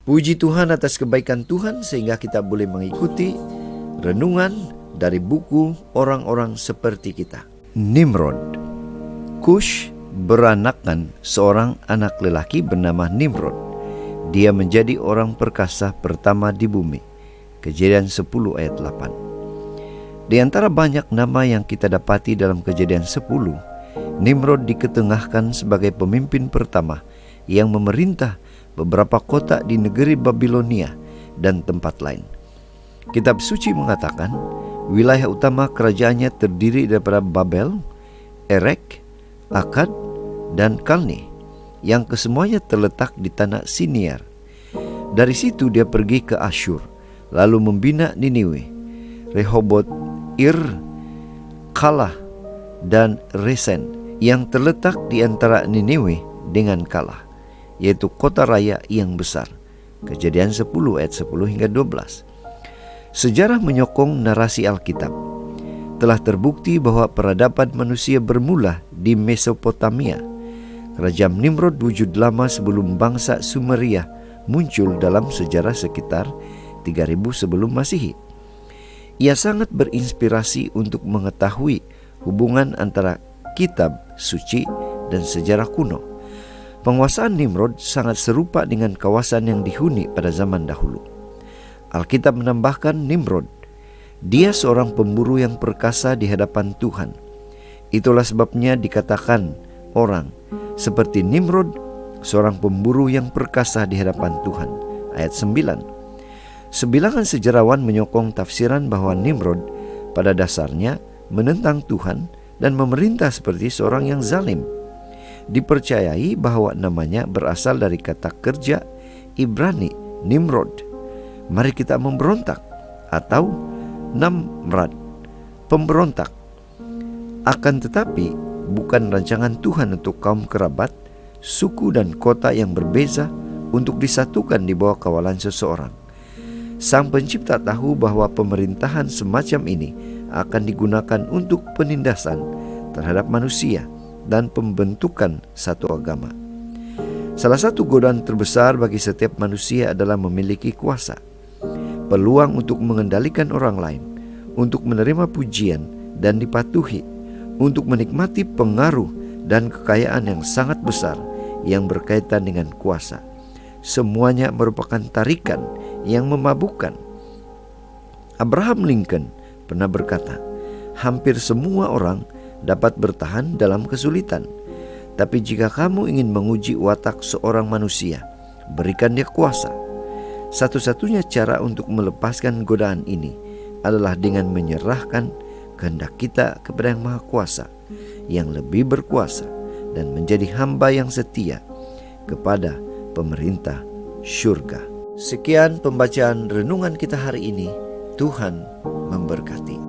Puji Tuhan atas kebaikan Tuhan sehingga kita boleh mengikuti renungan dari buku orang-orang seperti kita. Nimrod. Kush beranakan seorang anak lelaki bernama Nimrod. Dia menjadi orang perkasa pertama di bumi. Kejadian 10 ayat 8. Di antara banyak nama yang kita dapati dalam Kejadian 10, Nimrod diketengahkan sebagai pemimpin pertama yang memerintah beberapa kota di negeri Babilonia dan tempat lain. Kitab suci mengatakan wilayah utama kerajaannya terdiri daripada Babel, Erek, Akkad, dan Kalne, yang kesemuanya terletak di tanah Siniar. Dari situ dia pergi ke Asyur, lalu membina Niniwe, Rehoboth, Ir, Kalah, dan Resen, yang terletak di antara Niniwe dengan Kalah, yaitu kota raya yang besar. Kejadian 10 ayat 10 hingga 12. Sejarah menyokong narasi Alkitab. Telah terbukti bahwa peradaban manusia bermula di Mesopotamia. Kerajaan Nimrod wujud lama sebelum bangsa Sumeria muncul dalam sejarah sekitar 3000 sebelum Masehi. Ia sangat berinspirasi untuk mengetahui hubungan antara kitab suci dan sejarah kuno. Penguasaan Nimrod sangat serupa dengan kawasan yang dihuni pada zaman dahulu. Alkitab menambahkan Nimrod, dia seorang pemburu yang perkasa di hadapan Tuhan. Itulah sebabnya dikatakan orang seperti Nimrod, seorang pemburu yang perkasa di hadapan Tuhan. Ayat 9. Sebilangan sejarawan menyokong tafsiran bahwa Nimrod pada dasarnya menentang Tuhan dan memerintah seperti seorang yang zalim. Dipercayai bahwa namanya berasal dari kata kerja Ibrani Nimrod, mari kita memberontak, atau Namrad, pemberontak. Akan tetapi bukan rancangan Tuhan untuk kaum kerabat, suku dan kota yang berbeza untuk disatukan di bawah kawalan seseorang. Sang Pencipta tahu bahwa pemerintahan semacam ini akan digunakan untuk penindasan terhadap manusia dan pembentukan satu agama. Salah satu godaan terbesar bagi setiap manusia adalah memiliki kuasa, peluang untuk mengendalikan orang lain, untuk menerima pujian dan dipatuhi, untuk menikmati pengaruh dan kekayaan yang sangat besar yang berkaitan dengan kuasa. Semuanya merupakan tarikan yang memabukkan. Abraham Lincoln pernah berkata, hampir semua orang dapat bertahan dalam kesulitan. Tapi jika kamu ingin menguji watak seorang manusia, berikan dia kuasa. Satu-satunya cara untuk melepaskan godaan ini adalah dengan menyerahkan kehendak kita kepada Yang Maha Kuasa, yang lebih berkuasa, dan menjadi hamba yang setia kepada pemerintah syurga. Sekian pembacaan renungan kita hari ini. Tuhan memberkati.